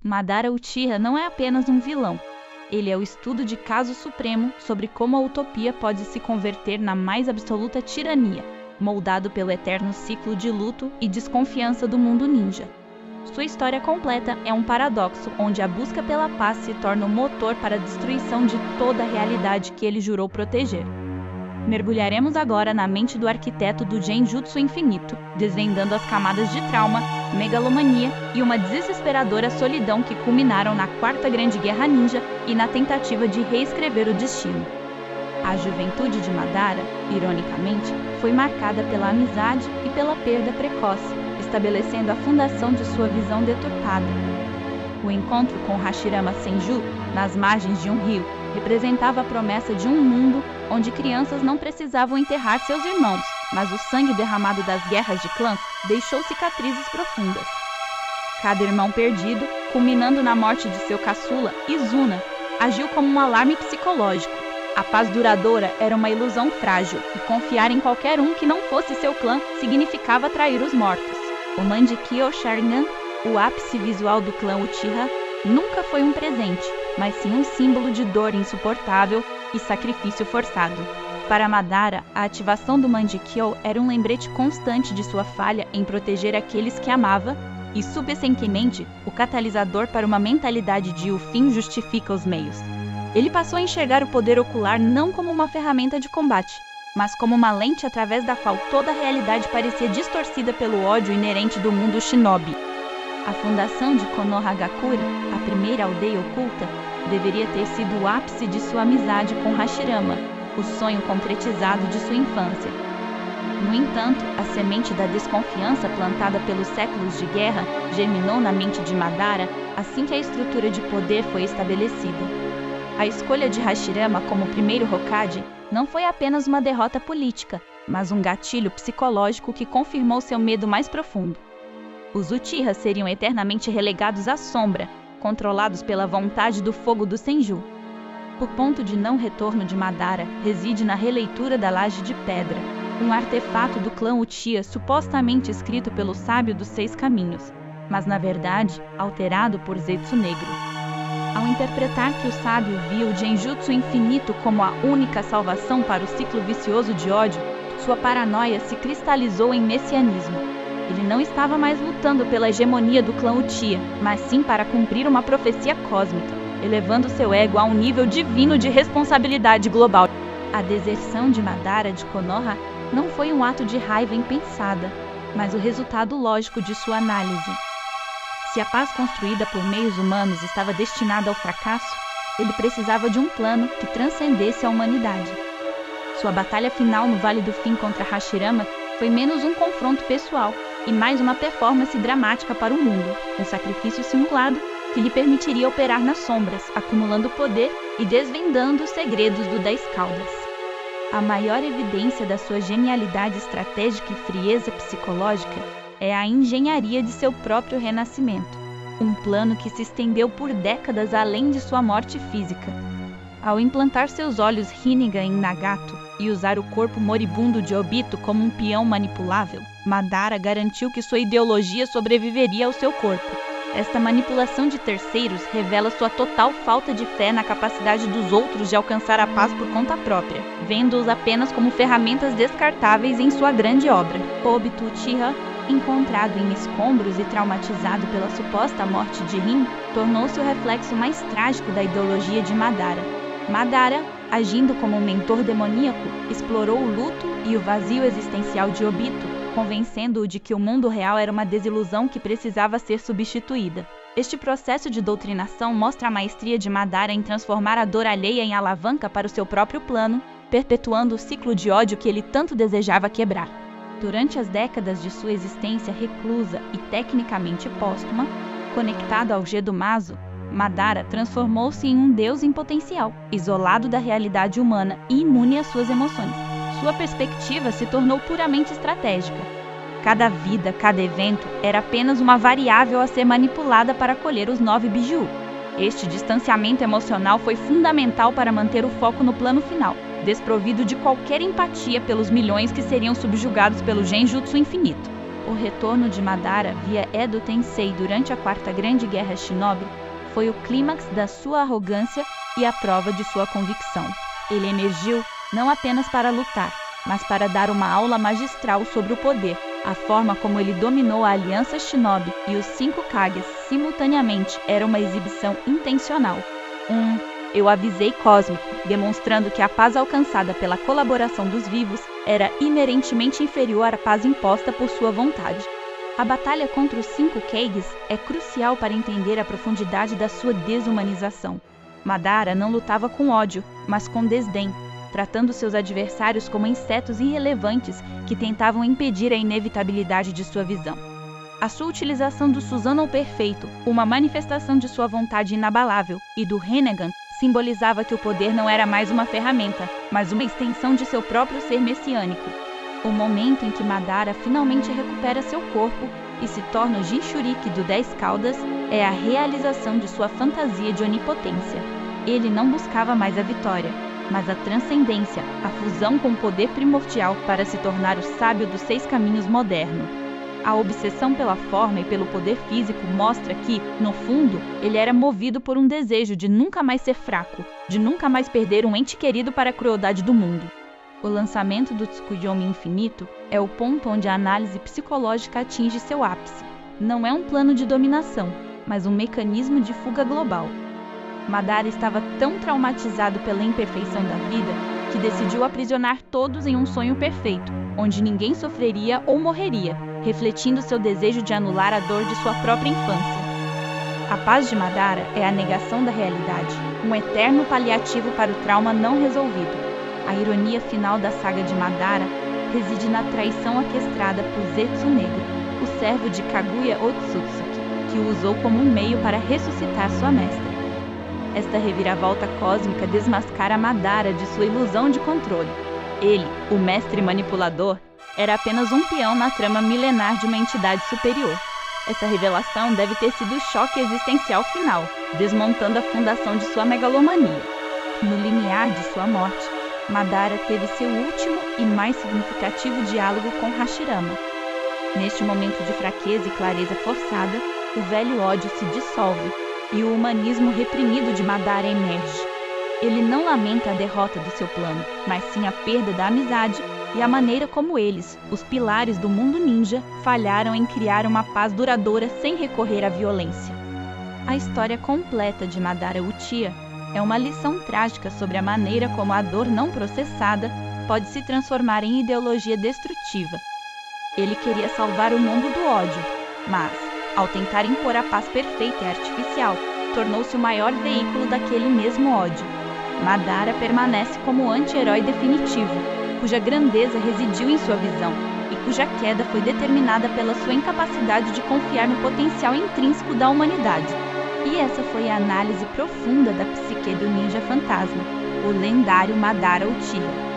Madara Uchiha não é apenas um vilão. Ele é o estudo de caso supremo sobre como a utopia pode se converter na mais absoluta tirania, moldado pelo eterno ciclo de luto e desconfiança do mundo ninja. Sua história completa é um paradoxo onde a busca pela paz se torna o motor para a destruição de toda a realidade que ele jurou proteger. Mergulharemos agora na mente do arquiteto do Genjutsu Infinito, desvendando as camadas de trauma, megalomania e uma desesperadora solidão que culminaram na Quarta Grande Guerra Ninja e na tentativa de reescrever o destino. A juventude de Madara, ironicamente, foi marcada pela amizade e pela perda precoce, estabelecendo a fundação de sua visão deturpada. O encontro com Hashirama Senju, nas margens de um rio, representava a promessa de um mundo onde crianças não precisavam enterrar seus irmãos, mas o sangue derramado das guerras de clãs deixou cicatrizes profundas. Cada irmão perdido, culminando na morte de seu caçula, Izuna, agiu como um alarme psicológico. A paz duradoura era uma ilusão frágil, e confiar em qualquer um que não fosse seu clã significava trair os mortos. O Mangekyou Sharingan, o ápice visual do clã Uchiha, nunca foi um presente, mas sim um símbolo de dor insuportável e sacrifício forçado. Para Madara, a ativação do Mangekyou era um lembrete constante de sua falha em proteger aqueles que amava e, subsequentemente, o catalisador para uma mentalidade de o fim justifica os meios. Ele passou a enxergar o poder ocular não como uma ferramenta de combate, mas como uma lente através da qual toda a realidade parecia distorcida pelo ódio inerente do mundo shinobi. A fundação de Konohagakure, a primeira aldeia oculta, deveria ter sido o ápice de sua amizade com Hashirama, o sonho concretizado de sua infância. No entanto, a semente da desconfiança plantada pelos séculos de guerra germinou na mente de Madara assim que a estrutura de poder foi estabelecida. A escolha de Hashirama como primeiro Hokage não foi apenas uma derrota política, mas um gatilho psicológico que confirmou seu medo mais profundo. Os Uchiha seriam eternamente relegados à sombra, controlados pela vontade do fogo do Senju. O ponto de não retorno de Madara reside na releitura da Laje de Pedra, um artefato do clã Uchiha supostamente escrito pelo Sábio dos Seis Caminhos, mas na verdade alterado por Zetsu Negro. Ao interpretar que o sábio via o Genjutsu Infinito como a única salvação para o ciclo vicioso de ódio, sua paranoia se cristalizou em messianismo. Ele não estava mais lutando pela hegemonia do clã Uchiha, mas sim para cumprir uma profecia cósmica, elevando seu ego a um nível divino de responsabilidade global. A deserção de Madara de Konoha não foi um ato de raiva impensada, mas o resultado lógico de sua análise. Se a paz construída por meios humanos estava destinada ao fracasso, ele precisava de um plano que transcendesse a humanidade. Sua batalha final no Vale do Fim contra Hashirama foi menos um confronto pessoal e mais uma performance dramática para o mundo, um sacrifício simulado que lhe permitiria operar nas sombras, acumulando poder e desvendando os segredos do Dez Caudas. A maior evidência da sua genialidade estratégica e frieza psicológica é a engenharia de seu próprio renascimento, um plano que se estendeu por décadas além de sua morte física. Ao implantar seus olhos Rinnegan em Nagato e usar o corpo moribundo de Obito como um peão manipulável, Madara garantiu que sua ideologia sobreviveria ao seu corpo. Esta manipulação de terceiros revela sua total falta de fé na capacidade dos outros de alcançar a paz por conta própria, vendo-os apenas como ferramentas descartáveis em sua grande obra. Obito Uchiha, encontrado em escombros e traumatizado pela suposta morte de Rin, tornou-se o reflexo mais trágico da ideologia de Madara. Madara, agindo como um mentor demoníaco, explorou o luto e o vazio existencial de Obito, convencendo-o de que o mundo real era uma desilusão que precisava ser substituída. Este processo de doutrinação mostra a maestria de Madara em transformar a dor alheia em alavanca para o seu próprio plano, perpetuando o ciclo de ódio que ele tanto desejava quebrar. Durante as décadas de sua existência reclusa e tecnicamente póstuma, conectado ao Gedomazo, Madara transformou-se em um deus em potencial, isolado da realidade humana e imune às suas emoções. Sua perspectiva se tornou puramente estratégica. Cada vida, cada evento, era apenas uma variável a ser manipulada para colher os 9 Biju. Este distanciamento emocional foi fundamental para manter o foco no plano final, desprovido de qualquer empatia pelos milhões que seriam subjugados pelo Genjutsu Infinito. O retorno de Madara via Edo Tensei durante a Quarta Grande Guerra Shinobi foi o clímax da sua arrogância e a prova de sua convicção. Ele emergiu não apenas para lutar, mas para dar uma aula magistral sobre o poder. A forma como ele dominou a Aliança Shinobi e os 5 Kages simultaneamente era uma exibição intencional. Eu avisei cósmico, demonstrando que a paz alcançada pela colaboração dos vivos era inerentemente inferior à paz imposta por sua vontade. A batalha contra os 5 Kages é crucial para entender a profundidade da sua desumanização. Madara não lutava com ódio, mas com desdém, tratando seus adversários como insetos irrelevantes que tentavam impedir a inevitabilidade de sua visão. A sua utilização do Susanoo perfeito, uma manifestação de sua vontade inabalável, e do Rinnegan, simbolizava que o poder não era mais uma ferramenta, mas uma extensão de seu próprio ser messiânico. O momento em que Madara finalmente recupera seu corpo e se torna o Jinchuriki do 10 Caudas é a realização de sua fantasia de onipotência. Ele não buscava mais a vitória, mas a transcendência, a fusão com o poder primordial para se tornar o sábio dos 6 caminhos moderno. A obsessão pela forma e pelo poder físico mostra que, no fundo, ele era movido por um desejo de nunca mais ser fraco, de nunca mais perder um ente querido para a crueldade do mundo. O lançamento do Tsukuyomi Infinito é o ponto onde a análise psicológica atinge seu ápice. Não é um plano de dominação, mas um mecanismo de fuga global. Madara estava tão traumatizado pela imperfeição da vida que decidiu aprisionar todos em um sonho perfeito, onde ninguém sofreria ou morreria, refletindo seu desejo de anular a dor de sua própria infância. A paz de Madara é a negação da realidade, um eterno paliativo para o trauma não resolvido. A ironia final da saga de Madara reside na traição orquestrada por Zetsu Negro, o servo de Kaguya Otsutsuki, que o usou como um meio para ressuscitar sua mestra. Esta reviravolta cósmica desmascara Madara de sua ilusão de controle. Ele, o mestre manipulador, era apenas um peão na trama milenar de uma entidade superior. Essa revelação deve ter sido o choque existencial final, desmontando a fundação de sua megalomania. No limiar de sua morte, Madara teve seu último e mais significativo diálogo com Hashirama. Neste momento de fraqueza e clareza forçada, o velho ódio se dissolve e o humanismo reprimido de Madara emerge. Ele não lamenta a derrota do seu plano, mas sim a perda da amizade e a maneira como eles, os pilares do mundo ninja, falharam em criar uma paz duradoura sem recorrer à violência. A história completa de Madara Uchiha é uma lição trágica sobre a maneira como a dor não processada pode se transformar em ideologia destrutiva. Ele queria salvar o mundo do ódio, mas, ao tentar impor a paz perfeita e artificial, tornou-se o maior veículo daquele mesmo ódio. Madara permanece como o anti-herói definitivo, cuja grandeza residiu em sua visão e cuja queda foi determinada pela sua incapacidade de confiar no potencial intrínseco da humanidade. E essa foi a análise profunda da psique do ninja fantasma, o lendário Madara Uchiha.